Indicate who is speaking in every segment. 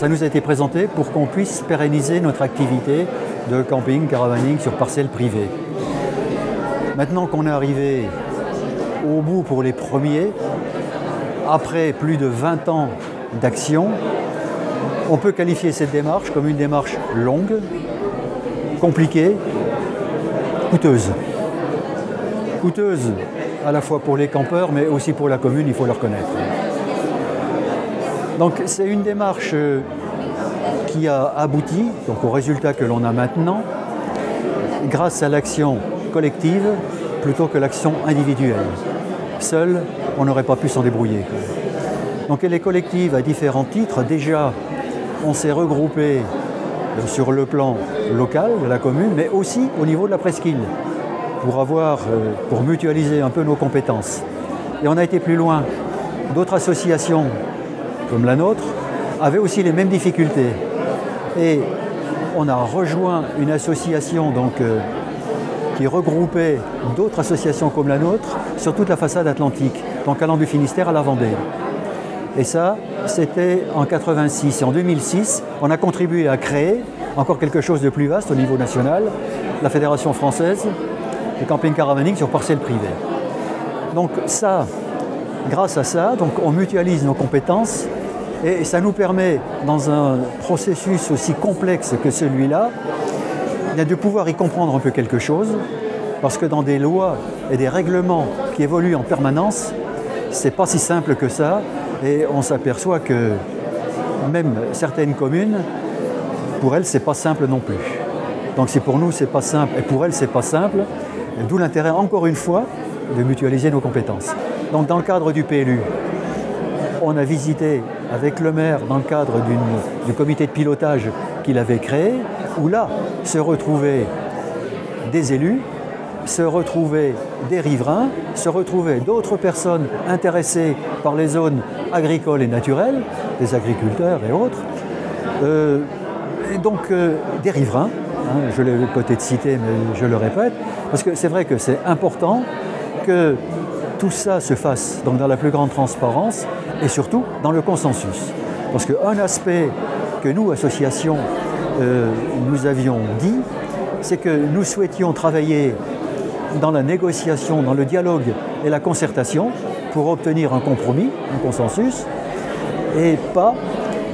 Speaker 1: ça nous a été présenté pour qu'on puisse pérenniser notre activité de camping, caravaning sur parcelles privées. Maintenant qu'on est arrivé au bout pour les premiers, après plus de 20 ans d'action, on peut qualifier cette démarche comme une démarche longue, compliquée, coûteuse. Coûteuse à la fois pour les campeurs, mais aussi pour la commune, il faut le reconnaître. Donc c'est une démarche qui a abouti donc, au résultat que l'on a maintenant, grâce à l'action collective plutôt que l'action individuelle. Seul, on n'aurait pas pu s'en débrouiller. Donc elle est collective à différents titres. Déjà, on s'est regroupé sur le plan local de la commune, mais aussi au niveau de la presqu'île, pour mutualiser un peu nos compétences. Et on a été plus loin. D'autres associations, comme la nôtre, avaient aussi les mêmes difficultés. Et on a rejoint une association qui regroupait d'autres associations comme la nôtre sur toute la façade atlantique, donc allant du Finistère à la Vendée. Et ça, c'était en 86. Et en 2006, on a contribué à créer encore quelque chose de plus vaste au niveau national, la Fédération française de camping caravaning sur parcelles privées. Donc ça, grâce à ça, on mutualise nos compétences et ça nous permet, dans un processus aussi complexe que celui-là, de pouvoir y comprendre un peu quelque chose, parce que dans des lois et des règlements qui évoluent en permanence, c'est pas si simple que ça, et on s'aperçoit que même certaines communes, pour elles, c'est pas simple non plus. Donc si pour nous, c'est pas simple, et pour elles, c'est pas simple, d'où l'intérêt, encore une fois, de mutualiser nos compétences. Donc dans le cadre du PLU, on a visité avec le maire, dans le cadre du comité de pilotage qu'il avait créé, où là se retrouvaient des élus, se retrouvaient des riverains, se retrouvaient d'autres personnes intéressées par les zones agricoles et naturelles, des agriculteurs et autres, et donc des riverains, je l'ai peut-être cité mais je le répète, parce que c'est vrai que c'est important que tout ça se fasse donc dans la plus grande transparence et surtout dans le consensus. Parce qu'un aspect que nous, associations, nous avions dit, c'est que nous souhaitions travailler dans la négociation, dans le dialogue et la concertation pour obtenir un compromis, un consensus, et pas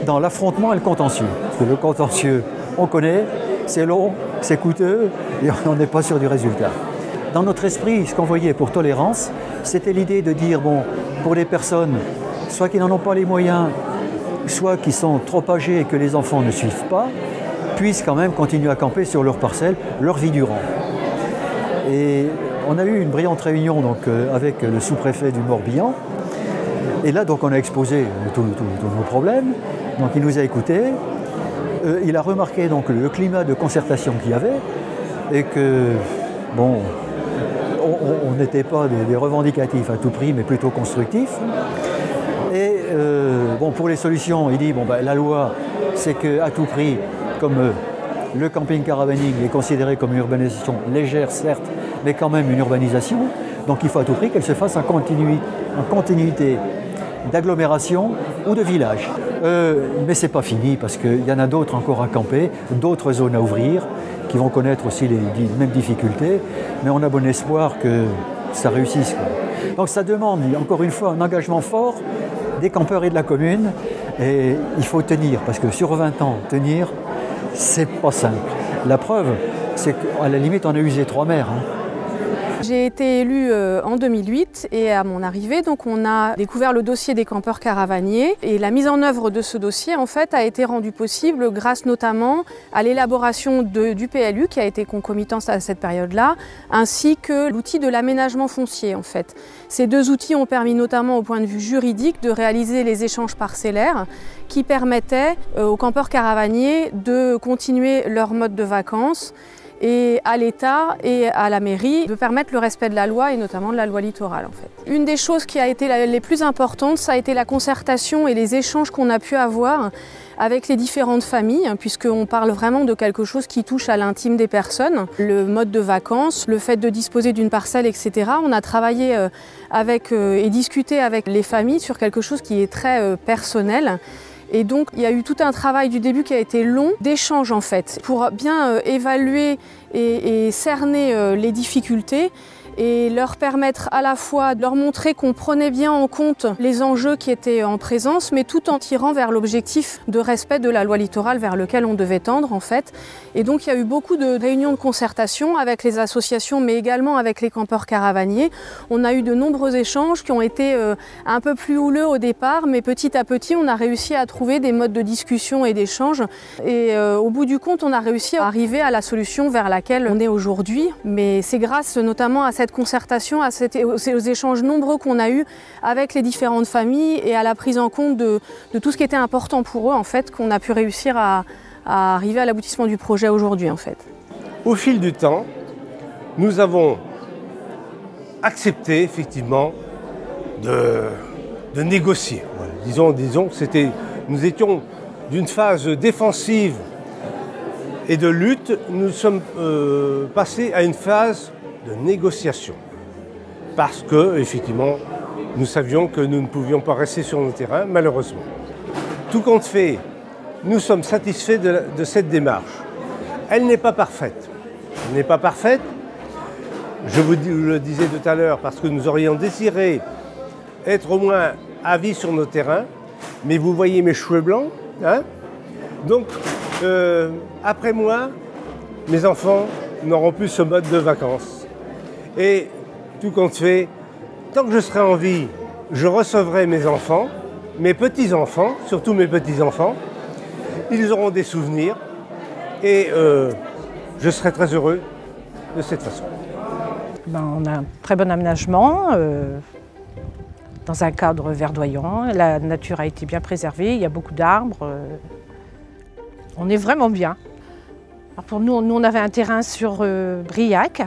Speaker 1: dans l'affrontement et le contentieux. Parce que le contentieux, on connaît, c'est long, c'est coûteux et on n'est pas sûr du résultat. Dans notre esprit, ce qu'on voyait pour tolérance, c'était l'idée de dire, bon, pour les personnes, soit qui n'en ont pas les moyens, soit qui sont trop âgés et que les enfants ne suivent pas, puissent quand même continuer à camper sur leur parcelle leur vie durant. Et on a eu une brillante réunion avec le sous-préfet du Morbihan. Et là, on a exposé tous nos problèmes. Donc il nous a écoutés. Il a remarqué le climat de concertation qu'il y avait et que, bon, on n'était pas des revendicatifs à tout prix, mais plutôt constructifs. Et pour les solutions, il dit, la loi, c'est qu'à tout prix, comme le camping caravaning est considéré comme une urbanisation légère, certes, mais quand même une urbanisation, donc il faut à tout prix qu'elle se fasse en continuité d'agglomération ou de village. Mais c'est pas fini, parce qu'il y en a d'autres encore à camper, d'autres zones à ouvrir, qui vont connaître aussi les mêmes difficultés, mais on a bon espoir que ça réussisse, quoi. Donc ça demande, encore une fois, un engagement fort des campeurs et de la commune, et il faut tenir, parce que sur 20 ans, tenir, c'est pas simple. La preuve, c'est qu'à la limite, on a usé 3 maires.
Speaker 2: J'ai été élue en 2008 et à mon arrivée, on a découvert le dossier des campeurs caravaniers et la mise en œuvre de ce dossier en fait a été rendue possible grâce notamment à l'élaboration du PLU qui a été concomitante à cette période-là, ainsi que l'outil de l'aménagement foncier en fait. Ces 2 outils ont permis notamment au point de vue juridique de réaliser les échanges parcellaires qui permettaient aux campeurs caravaniers de continuer leur mode de vacances et à l'État et à la mairie de permettre le respect de la loi et notamment de la loi littorale en fait. Une des choses qui a été les plus importantes, ça a été la concertation et les échanges qu'on a pu avoir avec les différentes familles, puisqu'on parle vraiment de quelque chose qui touche à l'intime des personnes. Le mode de vacances, le fait de disposer d'une parcelle, etc. On a travaillé avec et discuté avec les familles sur quelque chose qui est très personnel. Et donc il y a eu tout un travail du début qui a été long, d'échange en fait, pour bien évaluer et cerner les difficultés et leur permettre à la fois de leur montrer qu'on prenait bien en compte les enjeux qui étaient en présence, mais tout en tirant vers l'objectif de respect de la loi littorale vers lequel on devait tendre en fait. Et donc il y a eu beaucoup de réunions de concertation avec les associations, mais également avec les campeurs caravaniers. On a eu de nombreux échanges qui ont été un peu plus houleux au départ, mais petit à petit on a réussi à trouver des modes de discussion et d'échange. Et au bout du compte, on a réussi à arriver à la solution vers laquelle on est aujourd'hui. Mais c'est grâce notamment à cette concertation, aux échanges nombreux qu'on a eus avec les différentes familles et à la prise en compte de tout ce qui était important pour eux en fait, qu'on a pu réussir à arriver à l'aboutissement du projet aujourd'hui en fait.
Speaker 3: Au fil du temps, nous avons accepté effectivement de négocier. Voilà. Disons que nous étions d'une phase défensive et de lutte, nous sommes passés à une phase de négociation. Parce que, effectivement, nous savions que nous ne pouvions pas rester sur nos terrains, malheureusement. Tout compte fait, nous sommes satisfaits de cette démarche. Elle n'est pas parfaite. Elle n'est pas parfaite, je vous le disais tout à l'heure, parce que nous aurions désiré être au moins à vie sur nos terrains, mais vous voyez mes cheveux blancs, hein? Donc, après moi, mes enfants n'auront plus ce mode de vacances. Et tout compte fait, tant que je serai en vie, je recevrai mes enfants, mes petits-enfants, surtout mes petits-enfants. Ils auront des souvenirs et je serai très heureux de cette façon.
Speaker 4: On a un très bon aménagement dans un cadre verdoyant. La nature a été bien préservée, il y a beaucoup d'arbres. On est vraiment bien. Alors pour nous, on avait un terrain sur Briac.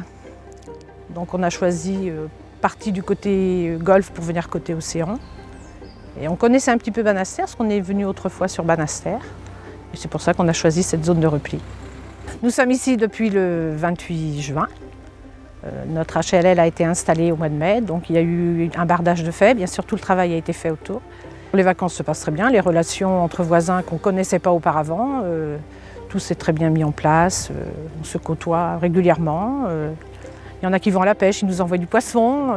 Speaker 4: Donc on a choisi partie du côté golfe pour venir côté océan. Et on connaissait un petit peu Banastère, parce qu'on est venu autrefois sur Banastère. Et c'est pour ça qu'on a choisi cette zone de repli. Nous sommes ici depuis le 28 juin. Notre HLL a été installé au mois de mai, donc il y a eu un bardage de fait. Bien sûr, tout le travail a été fait autour. Les vacances se passent très bien, les relations entre voisins qu'on ne connaissait pas auparavant, tout s'est très bien mis en place. On se côtoie régulièrement. Il y en a qui vont à la pêche, ils nous envoient du poisson,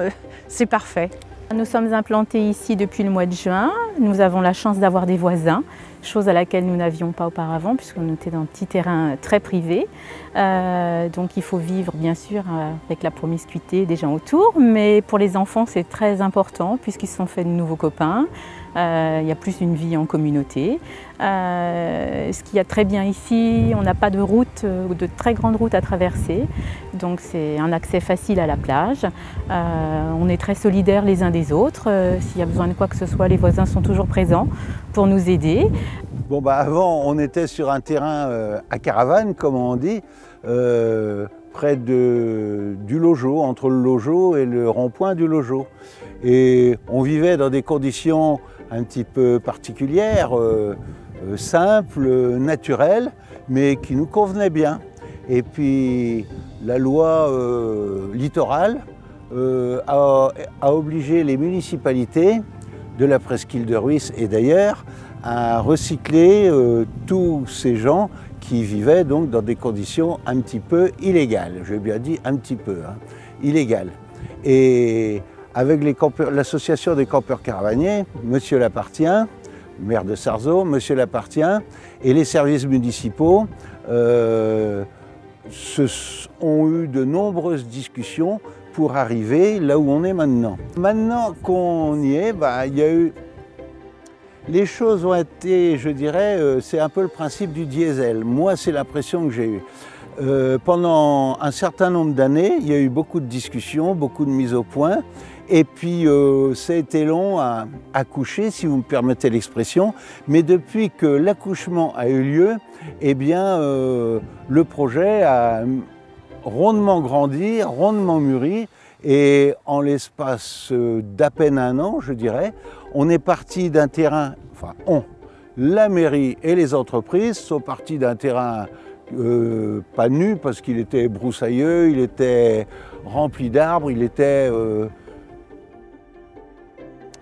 Speaker 4: c'est parfait.
Speaker 5: Nous sommes implantés ici depuis le mois de juin. Nous avons la chance d'avoir des voisins, chose à laquelle nous n'avions pas auparavant puisqu'on était dans un petit terrain très privé. Donc il faut vivre bien sûr avec la promiscuité des gens autour, mais pour les enfants c'est très important puisqu'ils se sont fait de nouveaux copains. Il y a plus une vie en communauté. Ce qu'il y a très bien ici, on n'a pas de route, de très grande route à traverser, donc c'est un accès facile à la plage. On est très solidaires les uns des autres. S'il y a besoin de quoi que ce soit, les voisins sont toujours présents pour nous aider.
Speaker 6: Bon, avant, on était sur un terrain à caravane, comme on dit, près du Lojo, entre le Lojo et le rond-point du Lojo. Et on vivait dans des conditions un petit peu particulières, simples, naturelles, mais qui nous convenaient bien. Et puis la loi littorale a obligé les municipalités de la presqu'île de Rhuys et d'ailleurs à recycler tous ces gens qui vivaient donc dans des conditions un petit peu illégales. J'ai bien dit un petit peu, hein, illégales. Et avec l'association des campeurs caravaniers, Monsieur Lapartien, maire de Sarzeau, Monsieur Lapartien et les services municipaux ont eu de nombreuses discussions pour arriver là où on est maintenant. Maintenant qu'on y est, il y a eu... Les choses ont été, je dirais, c'est un peu le principe du diesel. Moi, c'est l'impression que j'ai eue. Pendant un certain nombre d'années, il y a eu beaucoup de discussions, beaucoup de mises au point. Et puis, ça a été long à accoucher, si vous me permettez l'expression. Mais depuis que l'accouchement a eu lieu, eh bien, le projet a rondement grandi, rondement mûri. Et en l'espace d'à peine un an, je dirais, on est parti d'un terrain, la mairie et les entreprises sont partis d'un terrain pas nu parce qu'il était broussailleux, il était rempli d'arbres, il était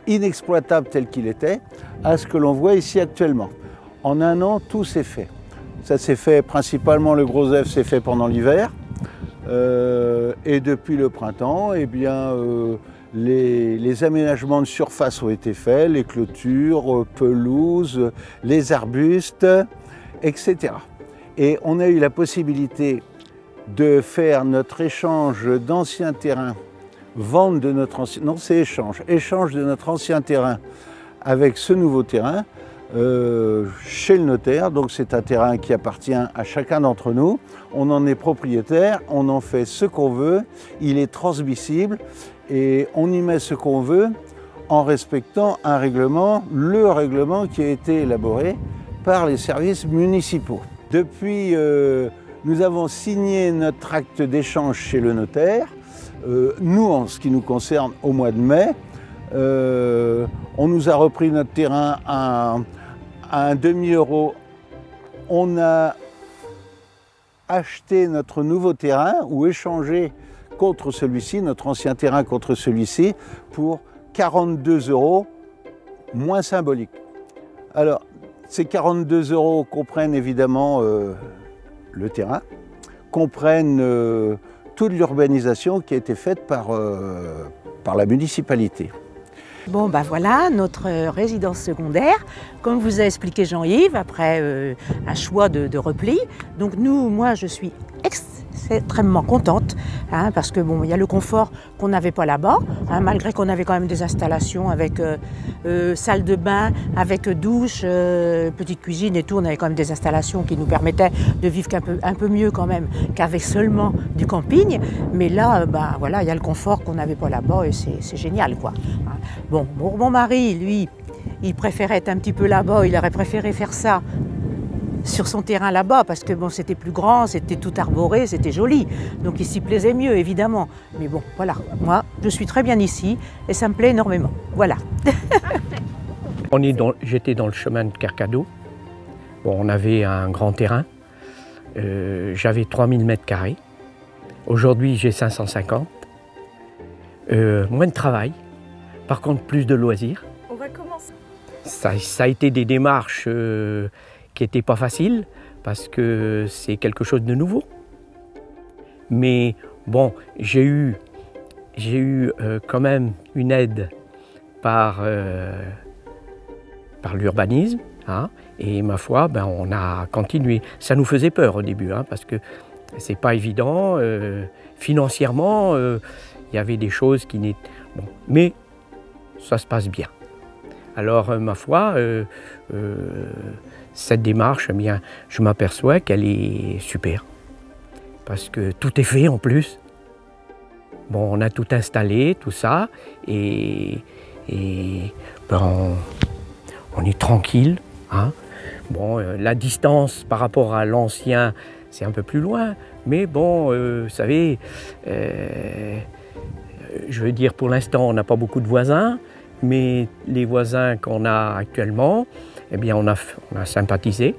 Speaker 6: inexploitable tel qu'il était à ce que l'on voit ici actuellement. En un an, tout s'est fait. Ça s'est fait principalement, le gros œuf s'est fait pendant l'hiver. Et depuis le printemps, eh bien, les aménagements de surface ont été faits, les clôtures, pelouses, les arbustes, etc. Et on a eu la possibilité de faire notre échange d'anciens terrains, vente de notre ancien, non c'est échange de notre ancien terrain avec ce nouveau terrain chez le notaire. Donc c'est un terrain qui appartient à chacun d'entre nous. On en est propriétaire, on en fait ce qu'on veut, il est transmissible et on y met ce qu'on veut en respectant un règlement, le règlement qui a été élaboré par les services municipaux. Depuis, nous avons signé notre acte d'échange chez le notaire. Nous, en ce qui nous concerne, au mois de mai, on nous a repris notre terrain à un demi-euro. On a acheté notre nouveau terrain ou échangé contre celui-ci, notre ancien terrain contre celui-ci, pour 42 € moins symbolique. Alors, ces 42 € comprennent évidemment le terrain, comprennent toute l'urbanisation qui a été faite par la municipalité.
Speaker 4: Bon, ben voilà, notre résidence secondaire, comme vous a expliqué Jean-Yves, après un choix de repli. Donc moi, je suis extrêmement contente, hein, parce que bon, il y a le confort qu'on n'avait pas là-bas, hein, malgré qu'on avait quand même des installations avec salle de bain, avec douche, petite cuisine et tout. On avait quand même des installations qui nous permettaient de vivre un peu mieux quand même qu'avec seulement du camping. Mais là, ben voilà, il y a le confort qu'on n'avait pas là-bas et c'est génial, quoi. Bon, mon mari, lui, il préférait être un petit peu là-bas, il aurait préféré faire ça sur son terrain là-bas, parce que bon, c'était plus grand, c'était tout arboré, c'était joli. Donc il s'y plaisait mieux, évidemment. Mais bon, voilà, moi, je suis très bien ici et ça me plaît énormément. Voilà.
Speaker 7: J'étais dans le chemin de Kercado. Bon, on avait un grand terrain. J'avais 3000 m². Aujourd'hui, j'ai 550. Moins de travail. Par contre, plus de loisirs.
Speaker 2: On va commencer.
Speaker 7: Ça a été des démarches qui n'étaient pas faciles, parce que c'est quelque chose de nouveau. Mais bon, j'ai eu quand même une aide par l'urbanisme, hein, et ma foi, ben, on a continué. Ça nous faisait peur au début, hein, parce que c'est pas évident. Financièrement, il y avait des choses qui n'étaient... Bon, mais ça se passe bien. Alors, ma foi, cette démarche, eh bien, je m'aperçois qu'elle est super. Parce que tout est fait en plus. Bon, on a tout installé, tout ça, et ben, on est tranquille, hein. Bon, la distance par rapport à l'ancien, c'est un peu plus loin, mais bon, vous savez, je veux dire, pour l'instant, on n'a pas beaucoup de voisins, mais les voisins qu'on a actuellement, eh bien, on a sympathisé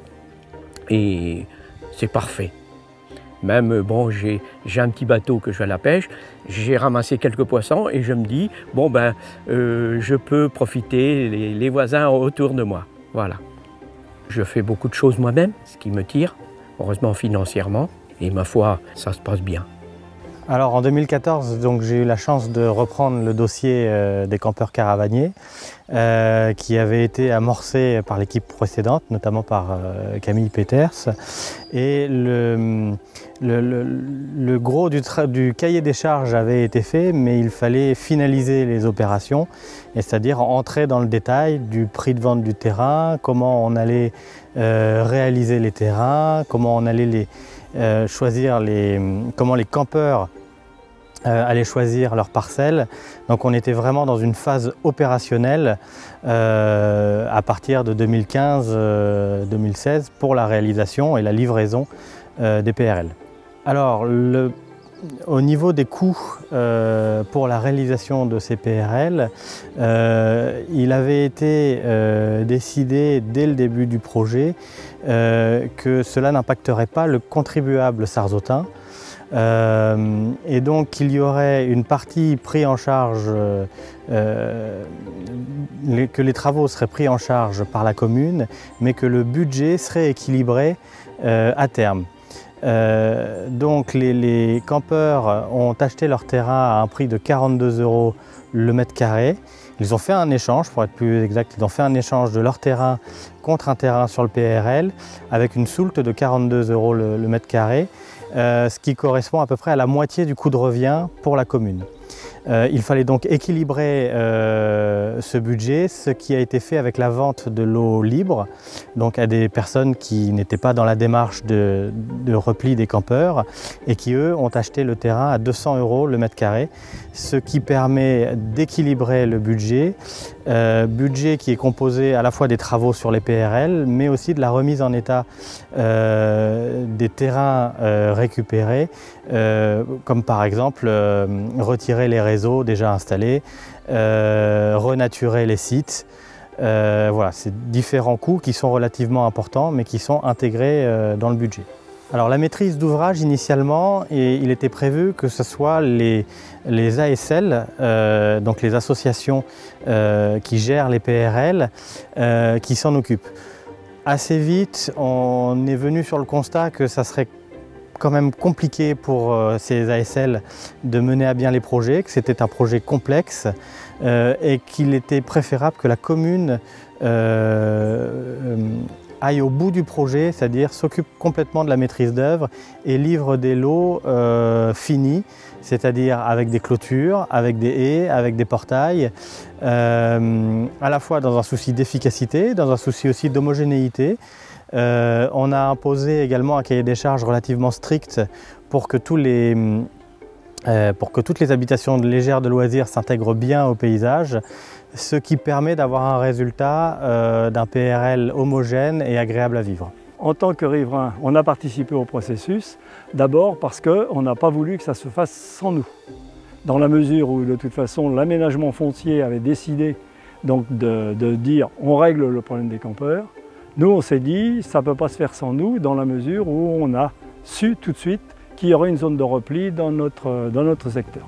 Speaker 7: et c'est parfait. Même, bon, j'ai un petit bateau que je vais à la pêche, j'ai ramassé quelques poissons et je me dis, bon, ben, je peux profiter les voisins autour de moi. Voilà. Je fais beaucoup de choses moi-même, ce qui me tire, heureusement financièrement, et ma foi, ça se passe bien.
Speaker 8: Alors en 2014, j'ai eu la chance de reprendre le dossier des campeurs caravaniers qui avait été amorcé par l'équipe précédente, notamment par Camille Peters. Et le gros du cahier des charges avait été fait, mais il fallait finaliser les opérations, c'est-à-dire entrer dans le détail du prix de vente du terrain, comment on allait réaliser les terrains, comment on allait choisir comment les campeurs allaient choisir leurs parcelles. Donc on était vraiment dans une phase opérationnelle à partir de 2015-2016 pour la réalisation et la livraison des PRL. Alors au niveau des coûts pour la réalisation de ces PRL, il avait été décidé dès le début du projet que cela n'impacterait pas le contribuable sarzautin, Et donc il y aurait une partie prise en charge, que les travaux seraient pris en charge par la commune, mais que le budget serait équilibré à terme. Donc les campeurs ont acheté leur terrain à un prix de 42 € le mètre carré. Ils ont fait un échange, pour être plus exact, ils ont fait un échange de leur terrain contre un terrain sur le PRL avec une soulte de 42 € le mètre carré, ce qui correspond à peu près à la moitié du coût de revient pour la commune. Il fallait donc équilibrer ce budget, ce qui a été fait avec la vente de l'eau libre, donc à des personnes qui n'étaient pas dans la démarche de repli des campeurs et qui, eux, ont acheté le terrain à 200 € le mètre carré, ce qui permet d'équilibrer le budget, budget qui est composé à la fois des travaux sur les PRL, mais aussi de la remise en état des terrains récupérés, comme par exemple retirer les réseaux déjà installés, renaturer les sites. Voilà, c'est différents coûts qui sont relativement importants mais qui sont intégrés dans le budget. Alors la maîtrise d'ouvrage initialement, il était prévu que ce soit les ASL, donc les associations qui gèrent les PRL, qui s'en occupent. Assez vite, on est venu sur le constat que ça serait quand même compliqué pour ces ASL de mener à bien les projets, que c'était un projet complexe et qu'il était préférable que la commune aille au bout du projet, c'est-à-dire s'occupe complètement de la maîtrise d'œuvre et livre des lots finis, c'est-à-dire avec des clôtures, avec des haies, avec des portails, à la fois dans un souci d'efficacité, dans un souci aussi d'homogénéité. On a imposé également un cahier des charges relativement strict pour que toutes les habitations légères de loisirs s'intègrent bien au paysage, ce qui permet d'avoir un résultat d'un PRL homogène et agréable à vivre.
Speaker 9: En tant que riverain, on a participé au processus, d'abord parce qu'on n'a pas voulu que ça se fasse sans nous. Dans la mesure où, de toute façon, l'aménagement foncier avait décidé donc, de dire on règle le problème des campeurs, nous on s'est dit ça ne peut pas se faire sans nous, dans la mesure où on a su tout de suite qu'il y aurait une zone de repli dans notre secteur.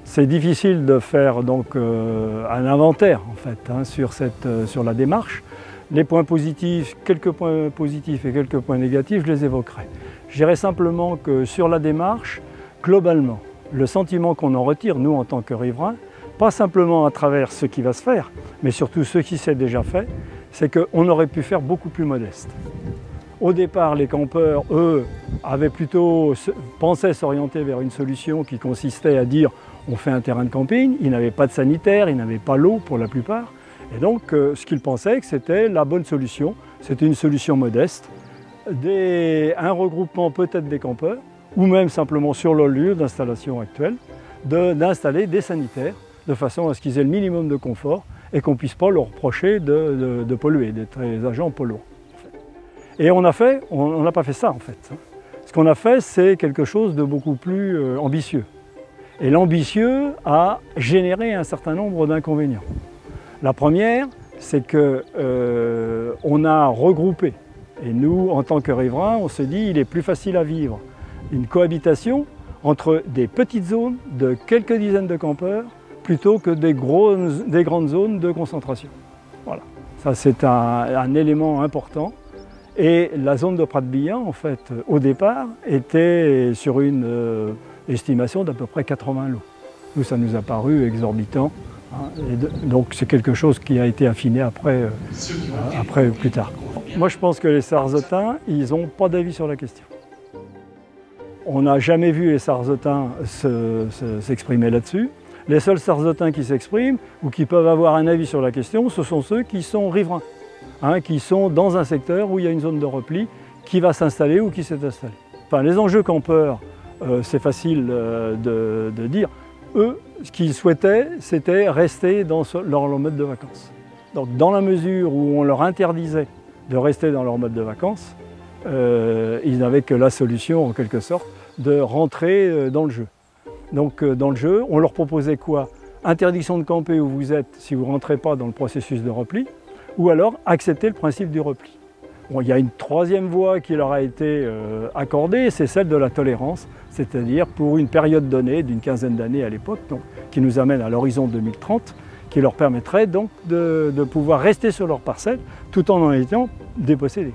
Speaker 9: C'est difficile de faire donc, un inventaire en fait, hein, sur la démarche. Les points positifs, quelques points positifs et quelques points négatifs, je les évoquerai. Je dirais simplement que sur la démarche, globalement, le sentiment qu'on en retire, nous en tant que riverains, pas simplement à travers ce qui va se faire, mais surtout ce qui s'est déjà fait, c'est qu'on aurait pu faire beaucoup plus modeste. Au départ, les campeurs, eux, avaient plutôt pensé s'orienter vers une solution qui consistait à dire on fait un terrain de camping, ils n'avaient pas de sanitaire, ils n'avaient pas l'eau pour la plupart. Et donc, ce qu'ils pensaient que c'était la bonne solution, c'était une solution modeste, un regroupement peut-être des campeurs, ou même simplement sur le lieu d'installation actuel, d'installer des sanitaires, de façon à ce qu'ils aient le minimum de confort et qu'on ne puisse pas leur reprocher de polluer, d'être des agents polluants. Et on n'a pas fait ça en fait. Ce qu'on a fait, c'est quelque chose de beaucoup plus ambitieux. Et l'ambitieux a généré un certain nombre d'inconvénients. La première, c'est qu'on a regroupé. Et nous, en tant que riverains, on s'est dit il est plus facile à vivre une cohabitation entre des petites zones de quelques dizaines de campeurs plutôt que des grandes zones de concentration. Voilà. Ça, c'est un élément important. Et la zone de Prat-de-Bihan, en fait, au départ, était sur une estimation d'à peu près 80 lots. Nous, ça nous a paru exorbitant. Hein, et donc, c'est quelque chose qui a été affiné après plus tard. Moi, je pense que les Sarzetins, ils n'ont pas d'avis sur la question. On n'a jamais vu les Sarzetins s'exprimer là-dessus. Les seuls Sarzetins qui s'expriment ou qui peuvent avoir un avis sur la question, ce sont ceux qui sont riverains, hein, qui sont dans un secteur où il y a une zone de repli qui va s'installer ou qui s'est installée. Enfin, les enjeux campeurs, c'est facile de dire. Eux, ce qu'ils souhaitaient, c'était rester dans leur mode de vacances. Donc, dans la mesure où on leur interdisait de rester dans leur mode de vacances, ils n'avaient que la solution, en quelque sorte, de rentrer dans le jeu. Donc dans le jeu, on leur proposait quoi? Interdiction de camper où vous êtes si vous ne rentrez pas dans le processus de repli, ou alors accepter le principe du repli. Bon, il y a une troisième voie qui leur a été accordée, c'est celle de la tolérance, c'est-à-dire pour une période donnée, d'une quinzaine d'années à l'époque, qui nous amène à l'horizon 2030, qui leur permettrait donc de pouvoir rester sur leur parcelle tout en étant dépossédés.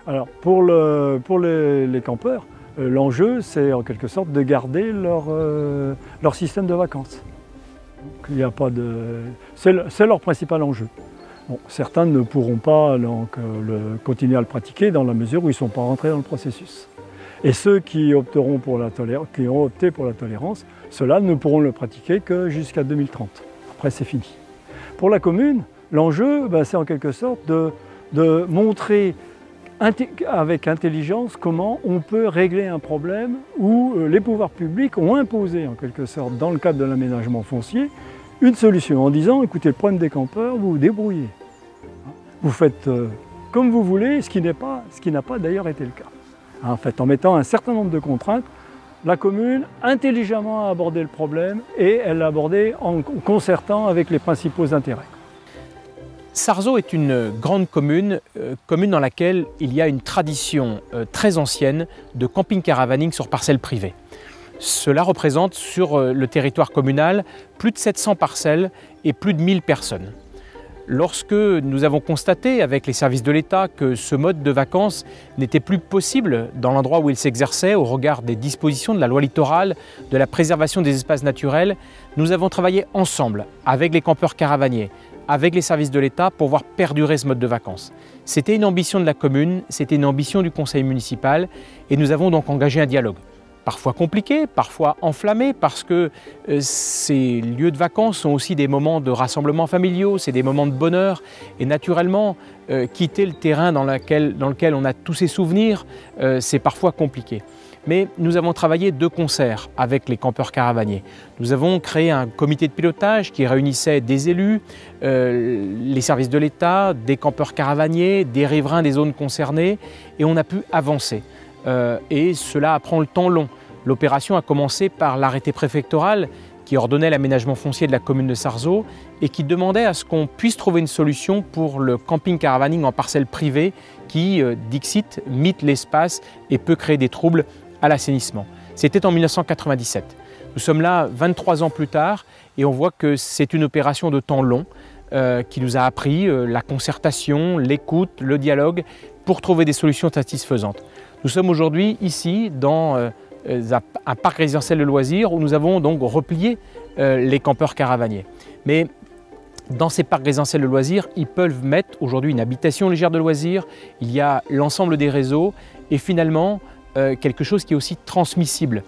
Speaker 9: Alors pour les campeurs, l'enjeu c'est en quelque sorte de garder leur système de vacances. Donc, il n'y a pas de... C'est leur principal enjeu. Bon, certains ne pourront pas donc, continuer à le pratiquer dans la mesure où ils ne sont pas rentrés dans le processus. Et ceux qui ont opté pour la tolérance, ceux-là ne pourront le pratiquer que jusqu'à 2030. Après, c'est fini. Pour la commune, l'enjeu, c'est en quelque sorte de montrer avec intelligence comment on peut régler un problème où les pouvoirs publics ont imposé, en quelque sorte, dans le cadre de l'aménagement foncier, une solution en disant, écoutez, le problème des campeurs, vous vous débrouillez. Vous faites comme vous voulez, ce qui n'a pas d'ailleurs été le cas. En fait, en mettant un certain nombre de contraintes, la commune intelligemment a abordé le problème et elle l'a abordé en concertant avec les principaux intérêts.
Speaker 10: Sarzeau est une grande commune, commune dans laquelle il y a une tradition très ancienne de camping-caravaning sur parcelles privées. Cela représente sur le territoire communal plus de 700 parcelles et plus de 1000 personnes. Lorsque nous avons constaté avec les services de l'État que ce mode de vacances n'était plus possible dans l'endroit où il s'exerçait au regard des dispositions de la loi littorale, de la préservation des espaces naturels, nous avons travaillé ensemble avec les campeurs caravaniers, avec les services de l'État pour voir perdurer ce mode de vacances. C'était une ambition de la commune, c'était une ambition du conseil municipal et nous avons donc engagé un dialogue. Parfois compliqué, parfois enflammé, parce que ces lieux de vacances sont aussi des moments de rassemblement familiaux, c'est des moments de bonheur. Et naturellement, quitter le terrain dans lequel on a tous ces souvenirs, c'est parfois compliqué. Mais nous avons travaillé de concert avec les campeurs caravaniers. Nous avons créé un comité de pilotage qui réunissait des élus, les services de l'État, des campeurs caravaniers, des riverains des zones concernées, et on a pu avancer. Et cela prend le temps long. L'opération a commencé par l'arrêté préfectoral qui ordonnait l'aménagement foncier de la commune de Sarzeau et qui demandait à ce qu'on puisse trouver une solution pour le camping-caravaning en parcelle privée qui, dixit, mythe l'espace et peut créer des troubles à l'assainissement. C'était en 1997. Nous sommes là 23 ans plus tard et on voit que c'est une opération de temps long qui nous a appris la concertation, l'écoute, le dialogue pour trouver des solutions satisfaisantes. Nous sommes aujourd'hui ici dans un parc résidentiel de loisirs où nous avons donc replié les campeurs caravaniers. Mais dans ces parcs résidentiels de loisirs, ils peuvent mettre aujourd'hui une habitation légère de loisirs, il y a l'ensemble des réseaux et finalement quelque chose qui est aussi transmissible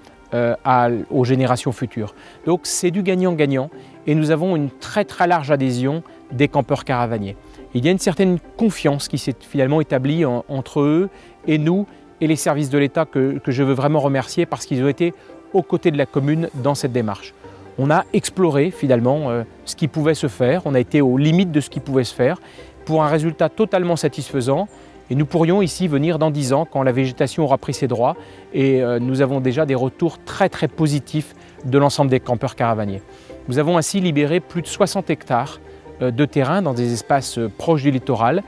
Speaker 10: aux générations futures. Donc c'est du gagnant-gagnant et nous avons une très large adhésion des campeurs caravaniers. Il y a une certaine confiance qui s'est finalement établie entre eux et nous et les services de l'État que je veux vraiment remercier parce qu'ils ont été aux côtés de la commune dans cette démarche. On a exploré finalement ce qui pouvait se faire, on a été aux limites de ce qui pouvait se faire pour un résultat totalement satisfaisant et nous pourrions ici venir dans 10 ans quand la végétation aura pris ses droits et nous avons déjà des retours très positifs de l'ensemble des campeurs caravaniers. Nous avons ainsi libéré plus de 60 hectares de terrain dans des espaces proches du littoral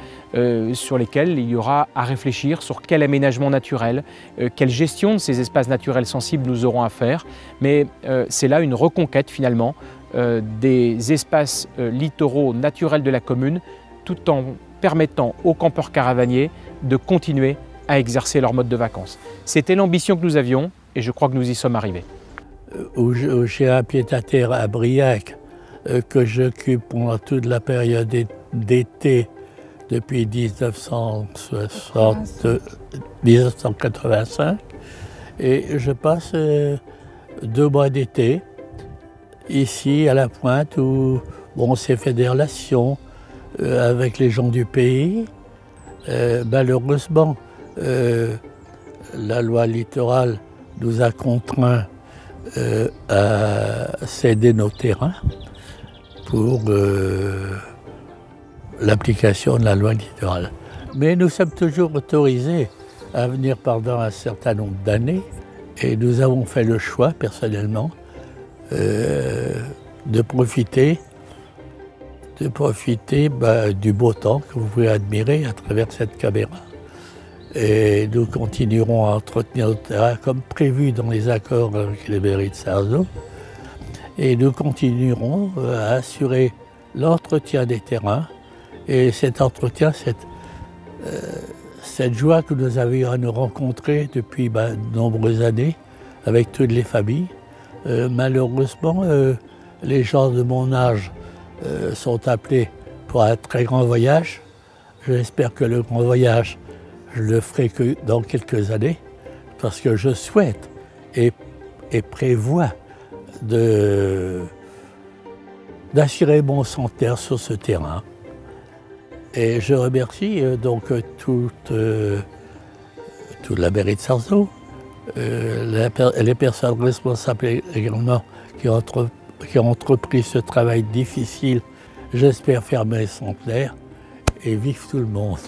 Speaker 10: sur lesquels il y aura à réfléchir sur quel aménagement naturel, quelle gestion de ces espaces naturels sensibles nous aurons à faire. Mais c'est là une reconquête finalement des espaces littoraux naturels de la commune tout en permettant aux campeurs caravaniers de continuer à exercer leur mode de vacances. C'était l'ambition que nous avions et je crois que nous y sommes arrivés.
Speaker 11: J'ai un pied-à-terre à Briac que j'occupe pendant toute la période d'été depuis 1985 et je passe 2 mois d'été ici à la Pointe où on s'est fait des relations avec les gens du pays. Malheureusement, la loi littorale nous a contraints à céder nos terrains pour l'application de la loi littorale. Mais nous sommes toujours autorisés à venir pendant un certain nombre d'années et nous avons fait le choix personnellement de profiter de profiter du beau temps que vous pouvez admirer à travers cette caméra. Et nous continuerons à entretenir le terrain comme prévu dans les accords avec les mairies de Sarzeau. Et nous continuerons à assurer l'entretien des terrains. Et cet entretien, cette joie que nous avions à nous rencontrer depuis de nombreuses années avec toutes les familles. Malheureusement, les gens de mon âge sont appelés pour un très grand voyage. J'espère que le grand voyage, je le ferai que dans quelques années, parce que je souhaite et prévois d'assurer mon centenaire sur ce terrain. Et je remercie donc toute la mairie de Sarzeau, les personnes responsables également qui ont entrepris ce travail difficile. J'espère faire mes centenaires et vive tout le monde.